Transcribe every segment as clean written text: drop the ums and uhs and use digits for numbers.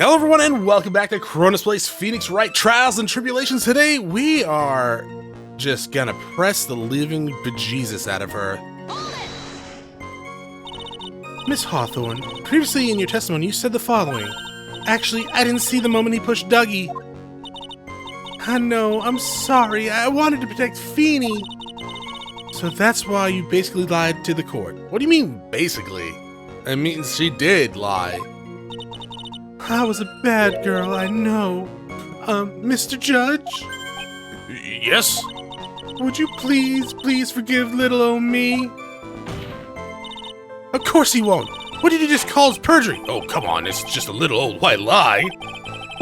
Hello everyone and welcome back to Chronos Plays Phoenix Wright Trials and Tribulations. Today we are just gonna press the living bejesus out of her. Miss Hawthorne, previously in your testimony you said the following. Actually, I didn't see the moment he pushed Dougie. I know, I'm sorry, I wanted to protect Feeny. So that's why you basically lied to the court. What do you mean, basically? It means she did lie. I was a bad girl, I know. Mr. Judge? Yes? Would you please forgive little old me? Of course he won't. What did you just call his perjury? Oh, come on, it's just a little old white lie.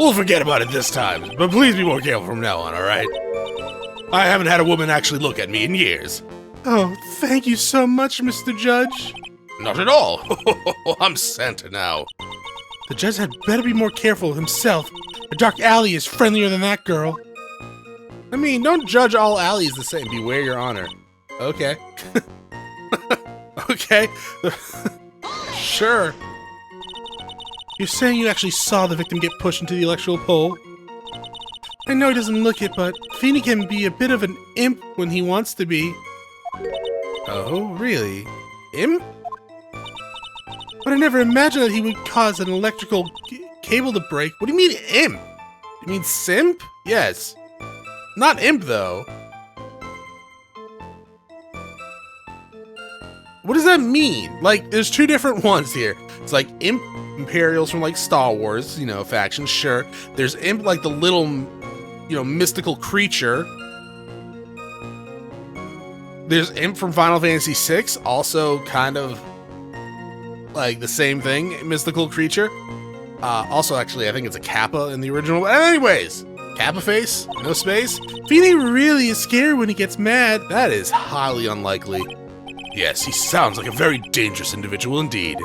We'll forget about it this time, but please be more careful from now on, alright? I haven't had a woman actually look at me in years. Oh, thank you so much, Mr. Judge. Not at all. I'm Santa now. The judge had better be more careful himself. A dark alley is friendlier than that girl. I mean, don't judge all alleys the same. Beware your honor. Okay. Okay. Sure. You're saying you actually saw the victim get pushed into the electoral poll? I know he doesn't look it, but Feeny can be a bit of an imp when he wants to be. Oh, really? Imp? But I never imagined that he would cause an electrical cable to break. What do you mean, imp? You mean simp? Yes. Not imp, though. What does that mean? Like, there's two different ones here. It's like imp Imperials from, like, Star Wars, you know, faction, sure. There's imp, like, the little, you know, mystical creature. There's imp from Final Fantasy VI, also kind of like the same thing, mystical creature. Also, actually, I think it's a Kappa in the original. Anyways, Kappa face, no space. Feeny really is scary when he gets mad. That is highly unlikely. Yes, he sounds like a very dangerous individual indeed.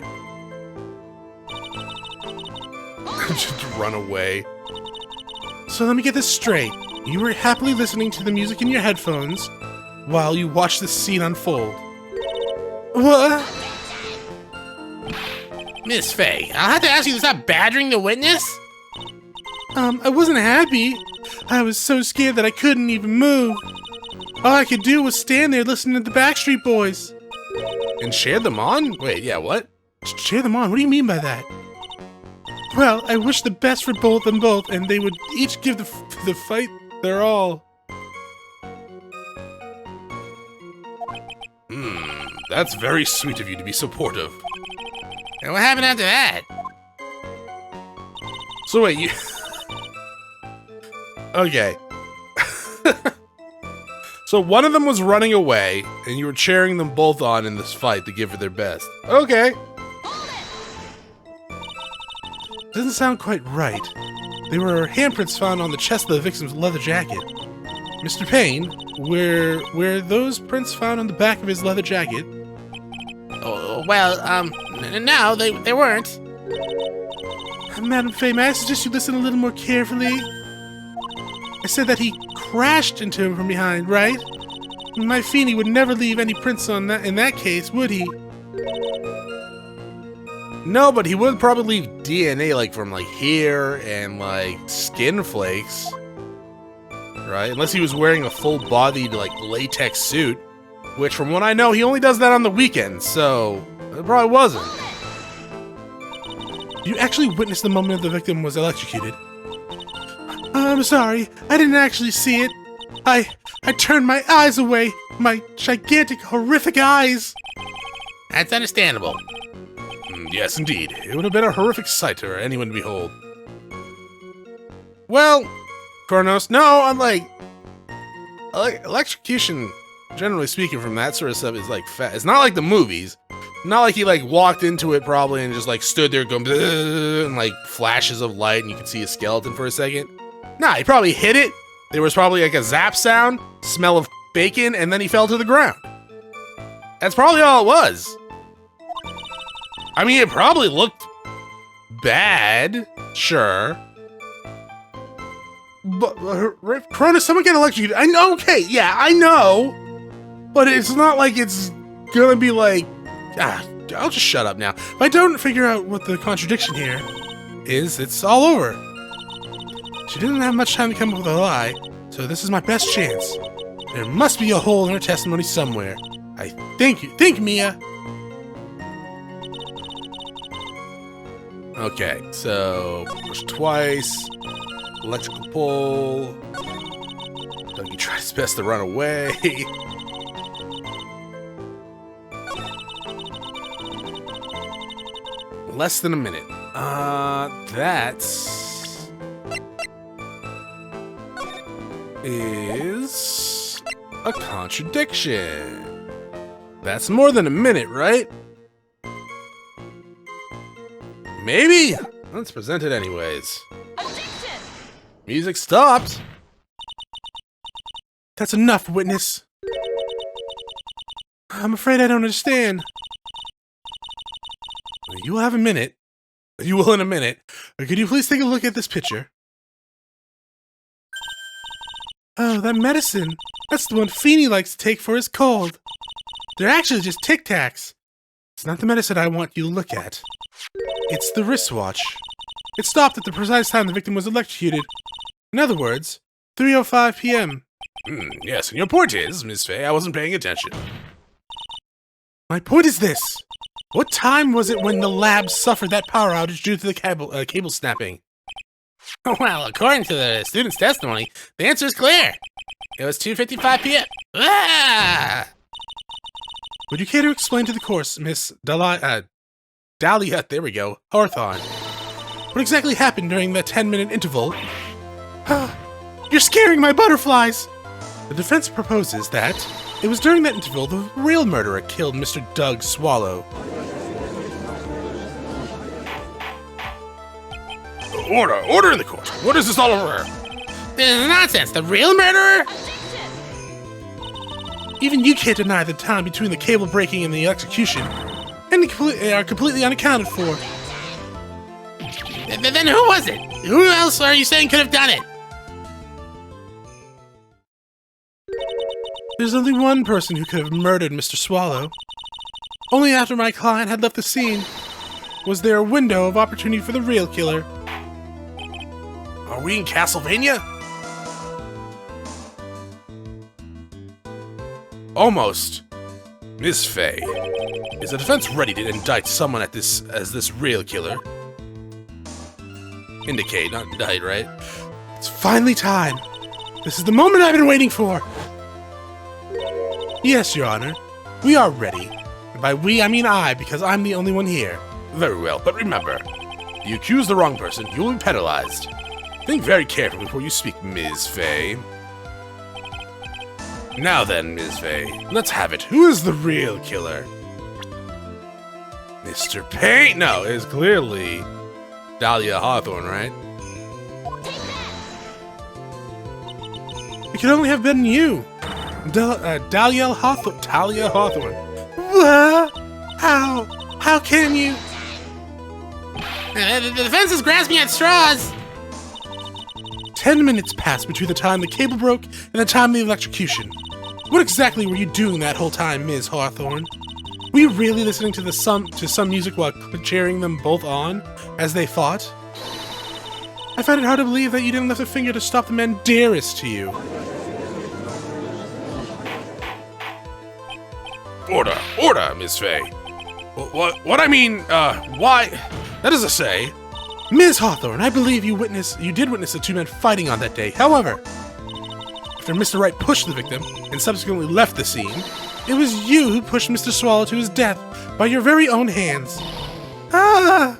Just run away. So let me get this straight. You were happily listening to the music in your headphones while you watched this scene unfold. What? Miss Faye, I'll have to ask you to stop badgering the witness? I wasn't happy. I was so scared that I couldn't even move. All I could do was stand there listening to the Backstreet Boys. And cheer them on? Wait, yeah, what? Cheer them on? What do you mean by that? Well, I wish the best for them both, and they would each give the fight their all. That's very sweet of you to be supportive. And what happened after that? So wait, you... Okay. So one of them was running away, and you were cheering them both on in this fight to give it their best. Okay. Doesn't sound quite right. There were handprints found on the chest of the victim's leather jacket. Mr. Payne, were those prints found on the back of his leather jacket? Oh, well, no, they weren't. Madam Faye, may I suggest you listen a little more carefully? I said that he crashed into him from behind, right? My Feeny would never leave any prints on that in that case, would he? No, but he would probably leave DNA, like, from, like, hair and, like, skin flakes. Right? Unless he was wearing a full-bodied, like, latex suit. Which, from what I know, he only does that on the weekends, so it probably wasn't. You actually witnessed the moment the victim was electrocuted. I'm sorry, I didn't actually see it. I turned my eyes away. My gigantic, horrific eyes. That's understandable. Yes, indeed. It would have been a horrific sight for anyone to behold. Well, Chronos, no, I'm like electrocution, generally speaking, from that sort of stuff is like it's not like the movies. Not like he like walked into it probably and just like stood there going and like flashes of light and you could see a skeleton for a second. Nah, he probably hit it. There was probably like a zap sound, smell of bacon, and then he fell to the ground. That's probably all it was. I mean, it probably looked bad, sure. But, Chronos, someone get electrocuted. I know, okay, yeah, I know. But it's not like it's gonna be like... I'll just shut up now. If I don't figure out what the contradiction here... is it's all over. She didn't have much time to come up with a lie, so this is my best chance. There must be a hole in her testimony somewhere. I think, Mia. Okay, so push twice. Electrical pole. Dougie tries his best to run away. Less than a minute. That's... is... a contradiction. That's more than a minute, right? Maybe? Let's present it anyways. Objection! Music stopped. That's enough, witness. I'm afraid I don't understand. You will have a minute. You will in a minute. Could you please take a look at this picture? Oh, that medicine. That's the one Feeney likes to take for his cold. They're actually just Tic Tacs. It's not the medicine I want you to look at. It's the wristwatch. It stopped at the precise time the victim was electrocuted. In other words, 3:05 p.m. Yes, and your point is, Miss Fay, I wasn't paying attention. My point is this. What time was it when the lab suffered that power outage due to the cable snapping? Well, according to the student's testimony, the answer is clear. It was 2:55 p.m. Ah! Would you care to explain to the course, Miss Dahlia, there we go, Hawthorne, what exactly happened during that 10-minute interval? You're scaring my butterflies! The defense proposes that it was during that interval the real murderer killed Mr. Doug Swallow. Order in the court. What is this all over? This is nonsense. The real murderer? Even you can't deny the time between the cable breaking and the execution, and they are completely unaccounted for. Then who was it? Who else are you saying could have done it? There's only one person who could have murdered Mr. Swallow. Only after my client had left the scene was there a window of opportunity for the real killer. Are we in Castlevania? Almost. Miss Fay, is the defense ready to indict someone as this real killer? Indicate, not indict, right? It's finally time. This is the moment I've been waiting for. Yes, Your Honor. We are ready. And by we, I mean I, because I'm the only one here. Very well, but remember, you accuse the wrong person, you will be penalized. Think very carefully before you speak, Ms. Fay. Now then, Ms. Fay, let's have it. Who is the real killer? Mr. Payne? No, it is clearly Dahlia Hawthorne, right? It could only have been you. Dahlia Hawthorne. Talia Hawthorne. How can you? The defense is grasping at straws. 10 minutes passed between the time the cable broke and the time of the electrocution. What exactly were you doing that whole time, Ms. Hawthorne? Were you really listening to some music while cheering them both on as they fought? I find it hard to believe that you didn't lift a finger to stop the man dearest to you. Order, Miss Fay. What I mean, why? That is to say, Ms. Hawthorne, I believe you did witness the two men fighting on that day. However, after Mr. Wright pushed the victim and subsequently left the scene, it was you who pushed Mr. Swallow to his death by your very own hands. Ah!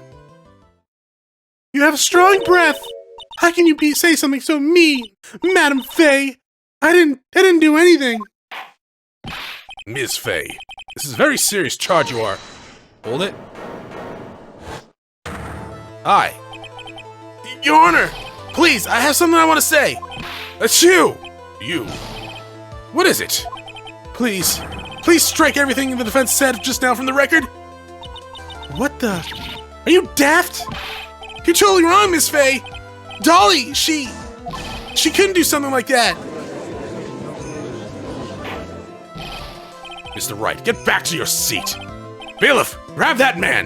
You have a strong breath. How can you say something so mean, Madam Fay? I didn't do anything. Ms. Fay, this is a very serious charge you are. Hold it. Hi. Your Honor, please, I have something I want to say. That's you. You. What is it? Please strike everything the defense said just now from the record. What the? Are you daft? You're totally wrong, Miss Fay. Dolly, she couldn't do something like that. Mr. Wright, get back to your seat. Bailiff, grab that man.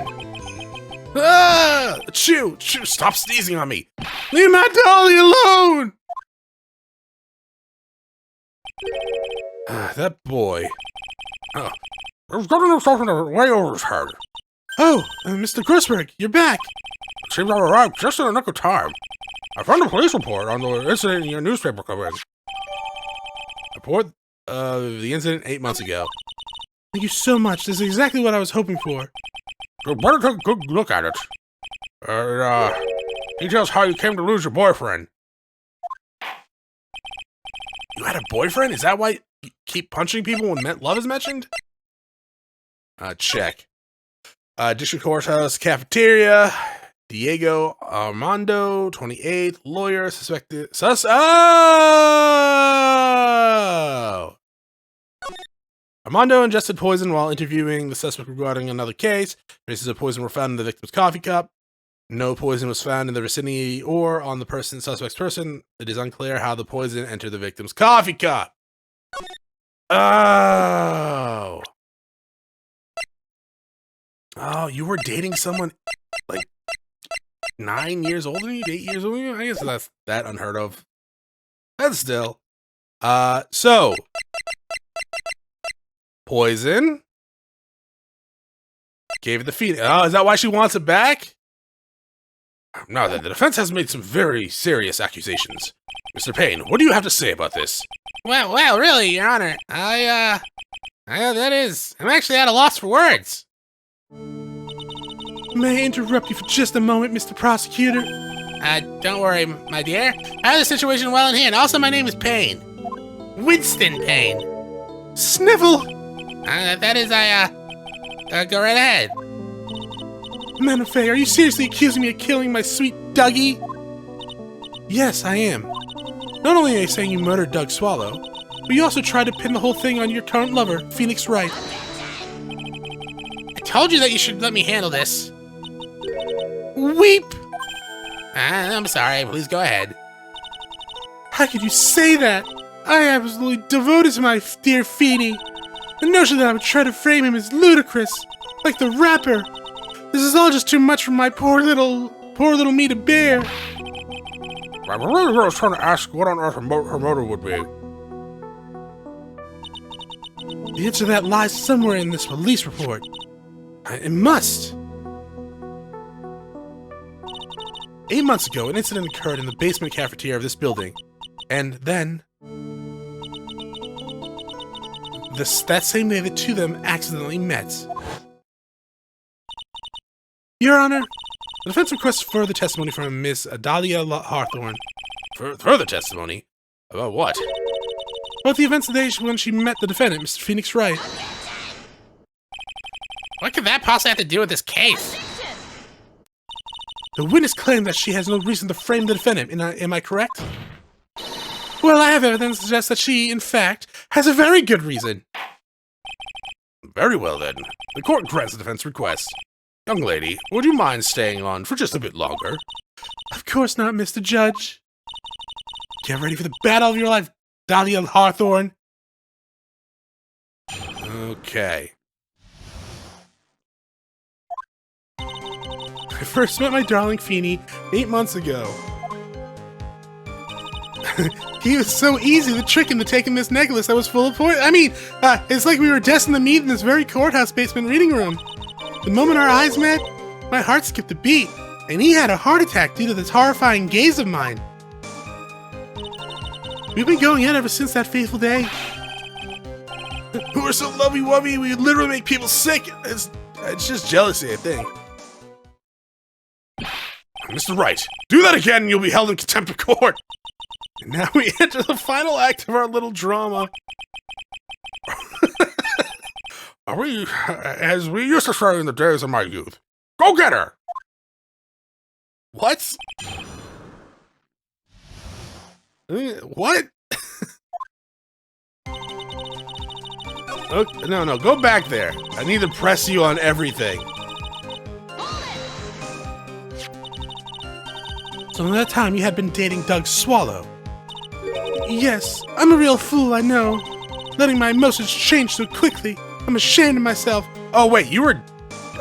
Ah! Chew! Stop sneezing on me! Leave my dolly alone! That boy. He's getting himself in a way over his head. Oh, Mr. Grossberg, you're back. Seems I arrived just in the nick of time. I found a police report on the incident in your newspaper coverage. Report the incident 8 months ago. Thank you so much. This is exactly what I was hoping for. You better take a good look at it. Details how you came to lose your boyfriend. You had a boyfriend? Is that why you keep punching people when love is mentioned? Check. District Courthouse Cafeteria. Diego Armando, 28, lawyer, suspected. Oh! Armando ingested poison while interviewing the suspect regarding another case. Traces of poison were found in the victim's coffee cup. No poison was found in the vicinity or on the suspect's person. It is unclear how the poison entered the victim's coffee cup. Oh. Oh, you were dating someone like 9 years older than you, 8 years older than you? I guess that's that unheard of. But still. So. Poison. Gave it the Phoenix. Oh, is that why she wants it back? Now then, the defense has made some very serious accusations. Mr. Payne, what do you have to say about this? Well, really, Your Honor, I'm actually at a loss for words. May I interrupt you for just a moment, Mr. Prosecutor? Don't worry, my dear. I have the situation well in hand. Also, my name is Payne. Winston Payne. Snivel! Go right ahead. Manafay, are you seriously accusing me of killing my sweet Dougie? Yes, I am. Not only are you saying you murdered Doug Swallow, but you also tried to pin the whole thing on your current lover, Phoenix Wright. I told you that you should let me handle this. Weep! I'm sorry, please go ahead. How could you say that? I am absolutely devoted to my dear Feeny. The notion that I would try to frame him is ludicrous, like the rapper. This is all just too much for my poor little me to bear. I really was trying to ask what on earth her motive would be. The answer to that lies somewhere in this police report. It must. 8 months ago, an incident occurred in the basement cafeteria of this building, and then that same day the two of them accidentally met. Your Honor, the defense requests further testimony from Miss Adalia Hawthorne. Further testimony? About what? About the events of the day when she met the defendant, Mr. Phoenix Wright. What could that possibly have to do with this case? The witness claimed that she has no reason to frame the defendant. Am I correct? Well, I have evidence to suggest that she, in fact, has a very good reason. Very well, then. The court grants the defense request. Young lady, would you mind staying on for just a bit longer? Of course not, Mr. Judge. Get ready for the battle of your life, Dahlia Hawthorne. Okay. I first met my darling Feeny 8 months ago. He was so easy to trick into taking this necklace that was full of poison. I mean, it's like we were destined to meet in this very courthouse basement reading room. The moment our eyes met, my heart skipped a beat, and he had a heart attack due to this horrifying gaze of mine. We've been going in ever since that fateful day. We're so lovey-wovey, we literally make people sick. It's just jealousy, I think. Mr. Wright, do that again and you'll be held in contempt of court. And now we enter the final act of our little drama. As we used to say in the days of my youth, go get her! What? What? Okay, no, go back there. I need to press you on everything. So in that time you had been dating Doug Swallow. Yes, I'm a real fool, I know. Letting my emotions change so quickly. I'm ashamed of myself. Oh wait, you were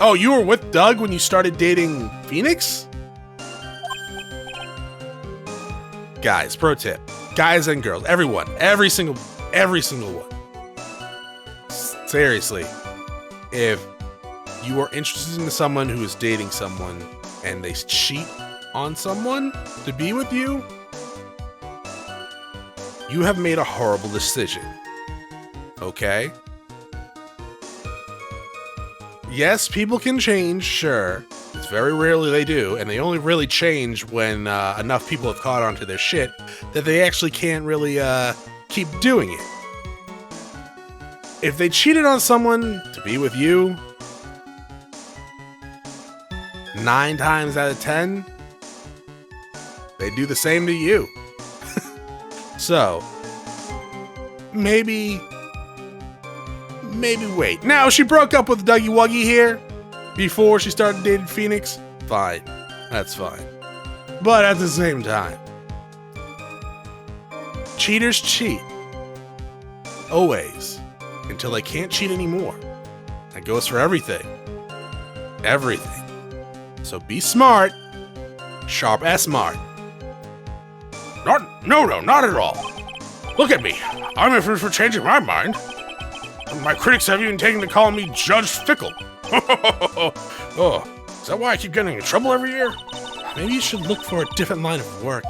Oh, you were with Doug when you started dating Phoenix? Guys, pro tip. Guys and girls, everyone, every single one. Seriously, if you are interested in someone who is dating someone and they cheat on someone to be with you, you have made a horrible decision. Okay? Yes, people can change, sure. It's very rarely they do, and they only really change when enough people have caught on to their shit that they actually can't really keep doing it. If they cheated on someone to be with you, 9 times out of 10, they do the same to you. So, maybe wait. Now, she broke up with Dougie Wuggy here before she started dating Phoenix. Fine. That's fine. But at the same time, cheaters cheat. Always. Until they can't cheat anymore. That goes for everything. Everything. So be smart. Sharp as smart. No, not at all. Look at me. I'm infamous for changing my mind. My critics have even taken to calling me Judge Fickle. Oh, is that why I keep getting in trouble every year? Maybe you should look for a different line of work.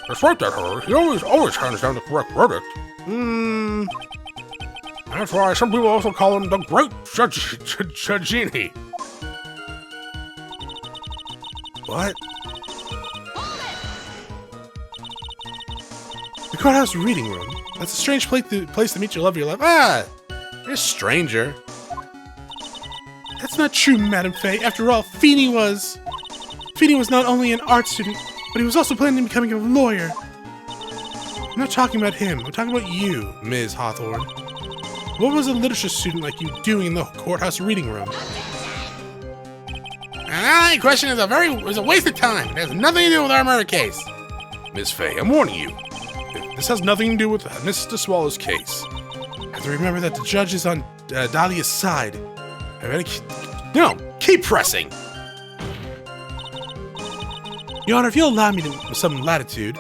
That's right, that her. He always hands down the correct verdict. That's why some people also call him the Great Judgini. What? The courthouse reading room. That's a strange place to meet your love of your life. Ah! You're a stranger. That's not true, Madame Faye. After all, Feeney was not only an art student, but he was also planning on becoming a lawyer. I'm not talking about him. I'm talking about you, Ms. Hawthorne. What was a literature student like you doing in the courthouse reading room? That question is a waste of time. It has nothing to do with our murder case. Miss Faye, I'm warning you. This has nothing to do with Mr. Swallow's case. I have to remember that the judge is on Dahlia's side. No, keep pressing. Your Honor, if you'll allow me some latitude,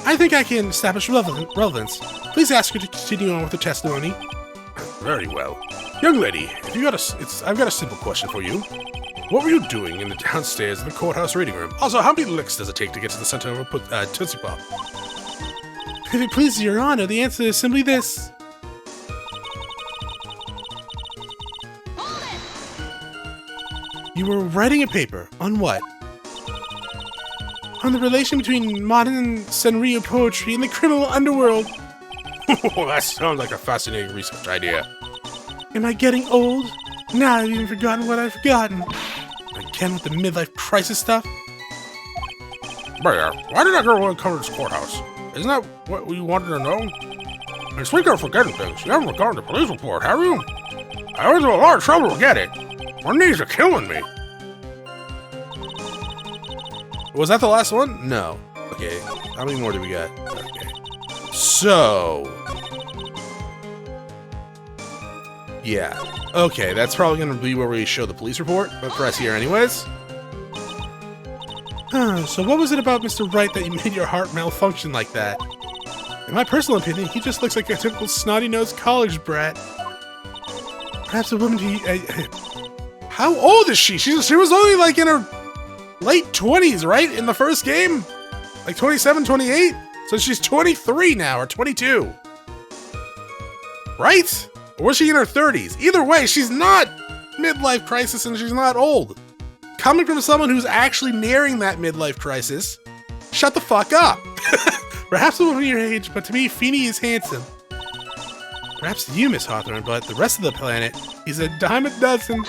I think I can establish relevance. Please ask her to continue on with the testimony. Very well. Young lady, I've got a simple question for you. What were you doing in the downstairs in the courthouse reading room? Also, how many licks does it take to get to the center of a Tootsie Pop? If it pleases Your Honor, the answer is simply this. You were writing a paper. On what? On the relation between modern Senryu poetry and the criminal underworld. Oh, that sounds like a fascinating research idea. Am I getting old? Now I've even forgotten what I've forgotten. Again with the midlife crisis stuff? Bear, why did that girl want to come to this courthouse? Isn't that what you wanted to know? And speaking of forgetting things, you haven't forgotten the police report, have you? I was in a lot of trouble to get it. My knees are killing me. Was that the last one? No. Okay, how many more do we got? Okay. So... yeah. Okay, that's probably going to be where we show the police report, but press here anyways. So what was it about Mr. Wright that you made your heart malfunction like that? In my personal opinion, he just looks like a typical snotty-nosed college brat. Perhaps a woman how old is she? She was only like in her late 20s, right? In the first game? Like 27, 28? So she's 23 now, or 22. Right? Or was she in her 30s? Either way, she's not midlife crisis and she's not old. Coming from someone who's actually nearing that midlife crisis, shut the fuck up. Perhaps a woman your age, but to me, Feeney is handsome. Perhaps to you, Miss Hawthorne, but the rest of the planet, he's a dime a dozen.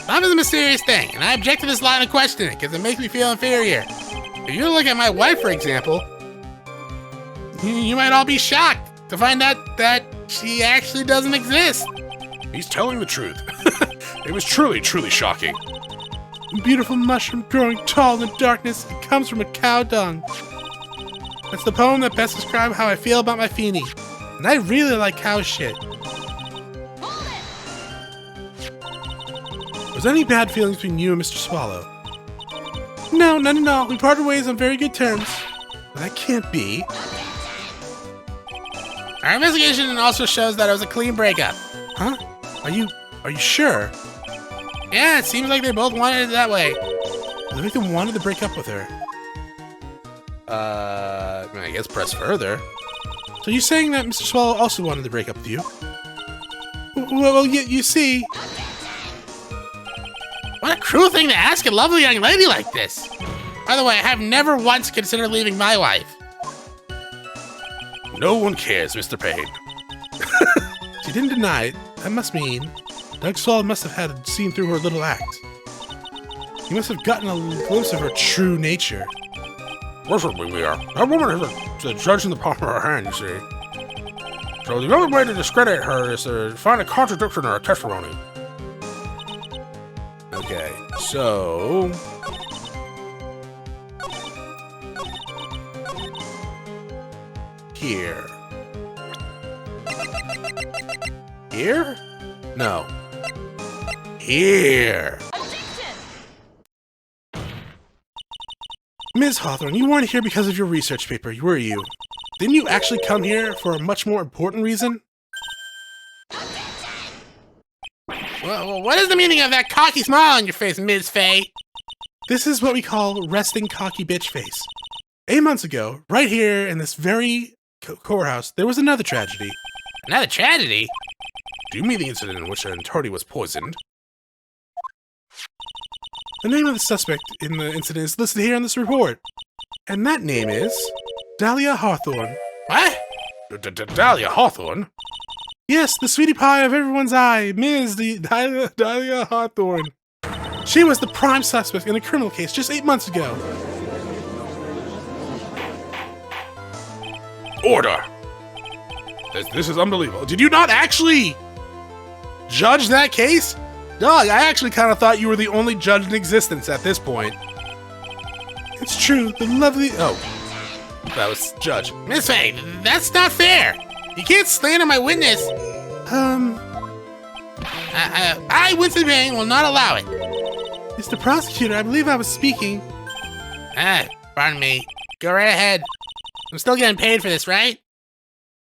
Love is a mysterious thing, and I object to this line of questioning because it makes me feel inferior. If you look at my wife, for example, you might all be shocked to find out that she actually doesn't exist. He's telling the truth. It was truly, truly shocking. A beautiful mushroom growing tall in the darkness. It comes from a cow dung. That's the poem that best describes how I feel about my Feeny. And I really like cow shit. there any bad feelings between you and Mr. Swallow? No, none at all. We parted ways on very good terms. Well, that can't be. Our investigation also shows that it was a clean breakup. Huh? Are you sure? Yeah, it seems like they both wanted it that way. The victim wanted to break up with her. I guess press further. So you're saying that Mr. Swallow also wanted to break up with you? Well, you see... What a cruel thing to ask a lovely young lady like this. By the way, I have never once considered leaving my wife. No one cares, Mr. Payne. She didn't deny it. That must mean Doug Swallow must have had seen through her little act. He must have gotten a glimpse of her true nature. Listen, we are. That woman is a judge in the palm of her hand, you see. So the only way to discredit her is to find a contradiction in her testimony. Okay, so... Here. Here? No. Here! Ms. Hawthorne, you weren't here because of your research paper, were you? Didn't you actually come here for a much more important reason? Well, what is the meaning of that cocky smile on your face, Ms. Faye? This is what we call resting cocky bitch face. 8 months ago, right here in this very courthouse, there was another tragedy. Another tragedy? Do you mean the incident in which an attorney was poisoned? The name of the suspect in the incident is listed here in this report. And that name is... Dahlia Hawthorne. What? Dahlia Hawthorne? Yes, the sweetie pie of everyone's eye, Ms. Dahlia Hawthorne. She was the prime suspect in a criminal case just 8 months ago. Order! This is unbelievable. Did you not actually judge that case? Dog, I actually kind of thought you were the only judge in existence at this point. It's true, the lovely... Oh, that was Judge. Miss Faye, that's not fair. You can't slander my witness. I, Winston Payne, will not allow it. Mr. Prosecutor, I believe I was speaking. Pardon me. Go right ahead. I'm still getting paid for this, right?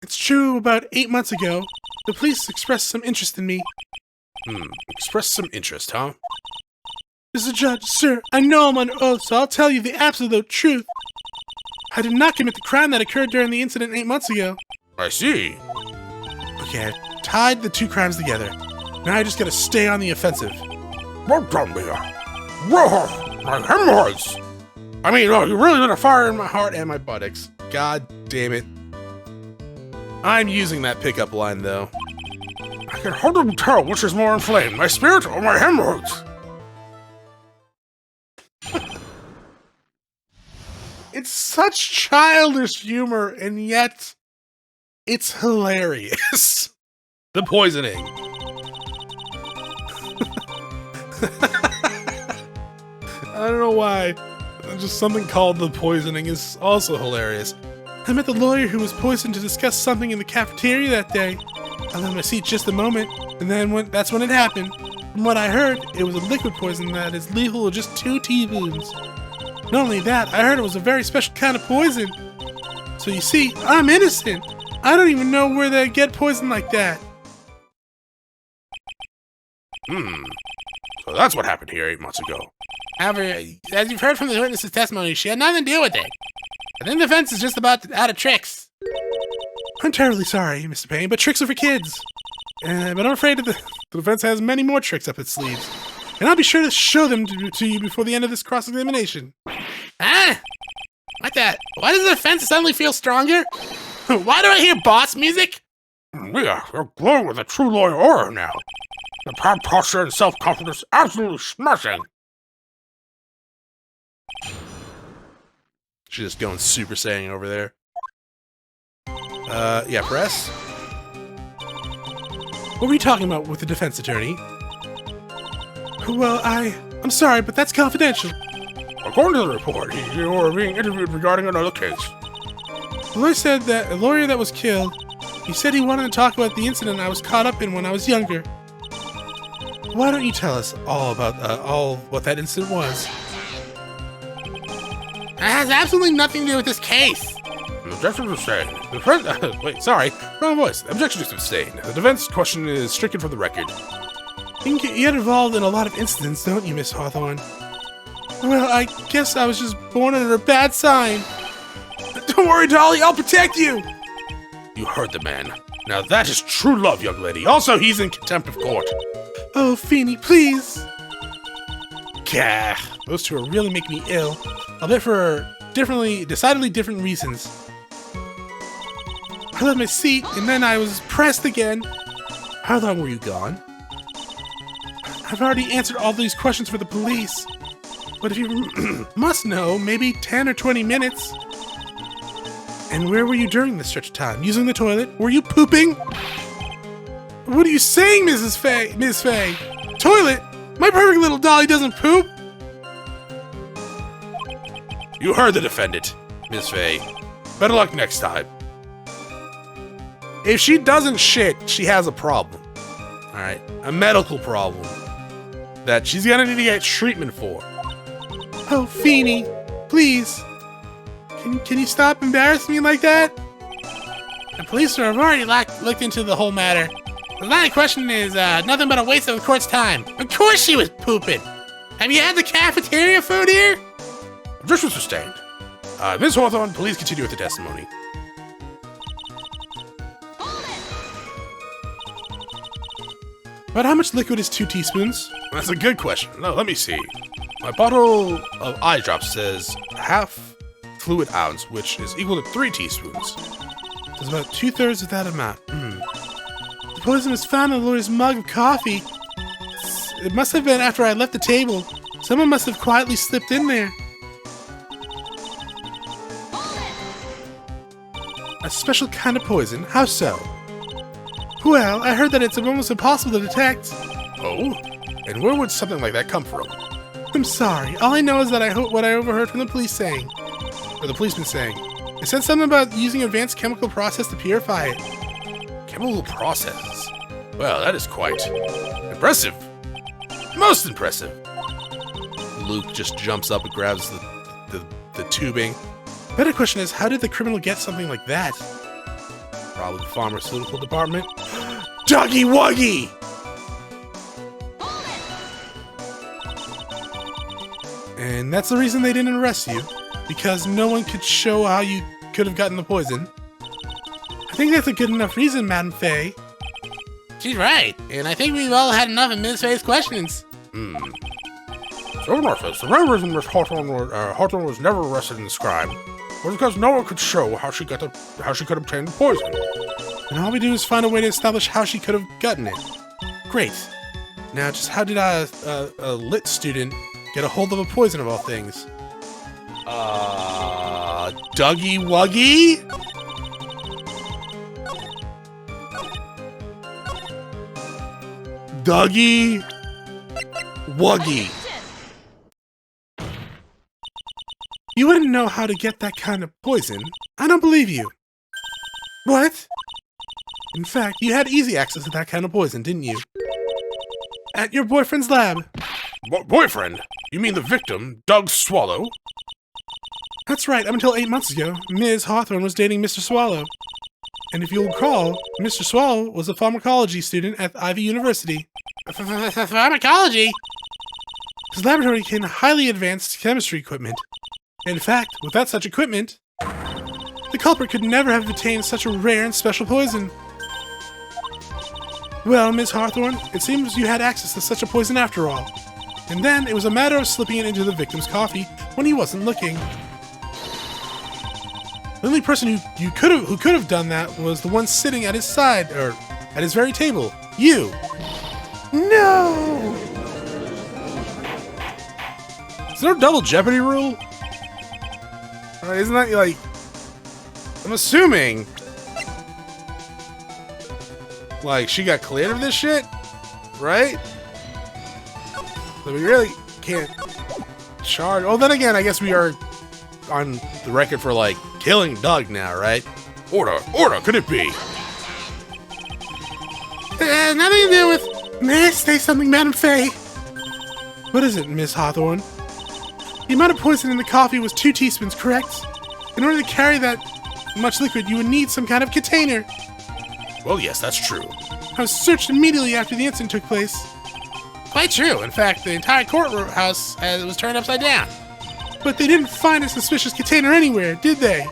It's true, about 8 months ago, the police expressed some interest in me. Express some interest, huh? Mr. Judge, sir, I know I'm under oath, so I'll tell you the absolute truth. I did not commit the crime that occurred during the incident 8 months ago. I see. Okay, I tied the two crimes together. Now I just gotta stay on the offensive. Well done, Mia. Whoa, my hemorrhoids! I mean, oh, you really lit a fire in my heart and my buttocks. God damn it. I'm using that pickup line, though. I can hardly tell which is more inflamed, my spirit or my hemorrhoids. It's such childish humor, and yet it's hilarious. The poisoning. I don't know why. Just something called the poisoning is also hilarious. I met the lawyer who was poisoned to discuss something in the cafeteria that day. I left my seat just a moment, and then that's when it happened. From what I heard, it was a liquid poison that is lethal with just 2 teaspoons. Not only that, I heard it was a very special kind of poison. So you see, I'm innocent. I don't even know where they get poison like that. So that's what happened here 8 months ago. However, as you've heard from the witness's testimony, she had nothing to do with it. I think the defense is just about out of tricks. I'm terribly sorry, Mr. Payne, but tricks are for kids. But I'm afraid that the defense has many more tricks up its sleeves. And I'll be sure to show them to you before the end of this cross-examination. Ah! What the? Why does the defense suddenly feel stronger? Why do I hear boss music? Mia, you're glowing with a true lawyer aura now. The proud posture and self-confidence absolutely smashing. She's just going Super Saiyan over there. Yeah, press. What were you talking about with the defense attorney? Well, I'm sorry, but that's confidential. According to the report, you were being interviewed regarding another case. The lawyer said that a lawyer that was killed, he said he wanted to talk about the incident I was caught up in when I was younger. Why don't you tell us all about all what that incident was? It has absolutely nothing to do with this case. Objection sustained. Wait, sorry, wrong voice. Objection sustained. The defense question is stricken from the record. You get involved in a lot of incidents, don't you, Miss Hawthorne? Well, I guess I was just born under a bad sign. Don't worry, Dolly, I'll protect you! You heard the man. Now that is true love, young lady. Also, he's in contempt of court. Oh, Feeny, please! Gah, those two are really making me ill. Albeit for decidedly different reasons. I left my seat, and then I was pressed again. How long were you gone? I've already answered all these questions for the police. But if you must know, maybe 10 or 20 minutes. And where were you during this stretch of time? Using the toilet? Were you pooping? What are you saying, Ms. Faye? Toilet? My perfect little dolly doesn't poop. You heard the defendant, Miss Faye. Better luck next time. If she doesn't shit, she has a problem. Alright? A medical problem. That she's gonna need to get treatment for. Oh, Feeny, please. Can you stop embarrassing me like that? The police have already looked into the whole matter. The line of question is nothing but a waste of the court's time. Of course she was pooping. Have you had the cafeteria food here? Objection sustained. Ms. Hawthorne, please continue with the testimony. But how much liquid is 2 teaspoons? That's a good question. No, let me see. My bottle of eye drops says half fluid ounce, which is equal to 3 teaspoons. There's about 2/3 of that amount. The poison was found in the lawyer's mug of coffee. It must have been after I left the table. Someone must have quietly slipped in there. A special kind of poison? How so? Well, I heard that it's almost impossible to detect. Oh? And where would something like that come from? I'm sorry. All I know is that what I overheard from the police saying. Or the policeman saying. It said something about using advanced chemical process to purify it. Chemical processes? Well, that is quite impressive. Most impressive. Luke just jumps up and grabs the tubing. Better question is, how did the criminal get something like that? Probably the pharmaceutical department. Doggy Wuggy! And that's the reason they didn't arrest you. Because no one could show how you could have gotten the poison. I think that's a good enough reason, Madam Faye. She's right, and I think we've all had enough of Ms. Faye's questions. So, Northwest, the main reason Miss Hawthorne was never arrested in this crime was because no one could show how she could obtain the poison. And all we do is find a way to establish how she could have gotten it. Great. Now, just how did a lit student get a hold of a poison of all things? Dougie Wuggy? Dougie Wuggy. You wouldn't know how to get that kind of poison. I don't believe you. What? In fact, you had easy access to that kind of poison, didn't you? At your boyfriend's lab. Boyfriend? You mean the victim, Doug Swallow? That's right, up until 8 months ago, Ms. Hawthorne was dating Mr. Swallow. And if you'll recall, Mr. Swallow was a pharmacology student at Ivy University. Pharmacology? His laboratory contained highly advanced chemistry equipment. In fact, without such equipment, the culprit could never have obtained such a rare and special poison. Well, Ms. Hawthorne, it seems you had access to such a poison after all. And then it was a matter of slipping it into the victim's coffee when he wasn't looking. The only person who could have done that was the one sitting at his side, or at his very table. You! No! Is there a double jeopardy rule? Isn't that like... I'm assuming... like, she got cleared of this shit? Right? So we really can't charge... Oh, then again, I guess we are on the record for, like, killing Doug now, right? Order, could it be? Nothing to do with May I say something, Madam Fay? What is it, Miss Hawthorne? The amount of poison in the coffee was 2 teaspoons, correct? In order to carry that much liquid, you would need some kind of container. Well, yes, that's true. I was searched immediately after the incident took place. Quite true. In fact, the entire courthouse was turned upside down. But they didn't find a suspicious container anywhere, did they?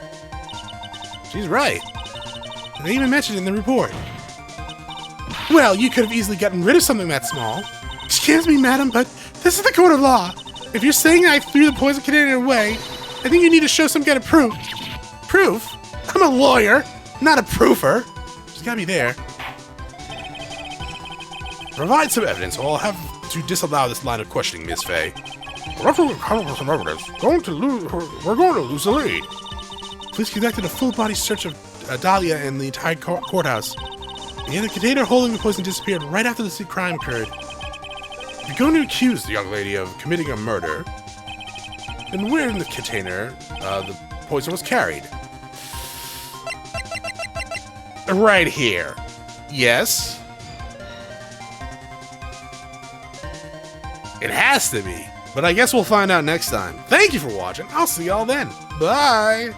She's right. They even mentioned it in the report. Well, you could have easily gotten rid of something that small. Excuse me, madam, but this is the court of law. If you're saying I threw the poison container away, I think you need to show some kind of proof. Proof? I'm a lawyer, not a proofer. She's gotta be there. Provide some evidence, or I'll have to disallow this line of questioning, Miss Fay. We're going to lose the lead. Police conducted a full-body search of Dahlia and the entire courthouse. And the container holding the poison disappeared right after the crime occurred. If you're going to accuse the young lady of committing a murder, then where in the container the poison was carried? Right here. Yes? It has to be. But I guess we'll find out next time. Thank you for watching. I'll see y'all then. Bye!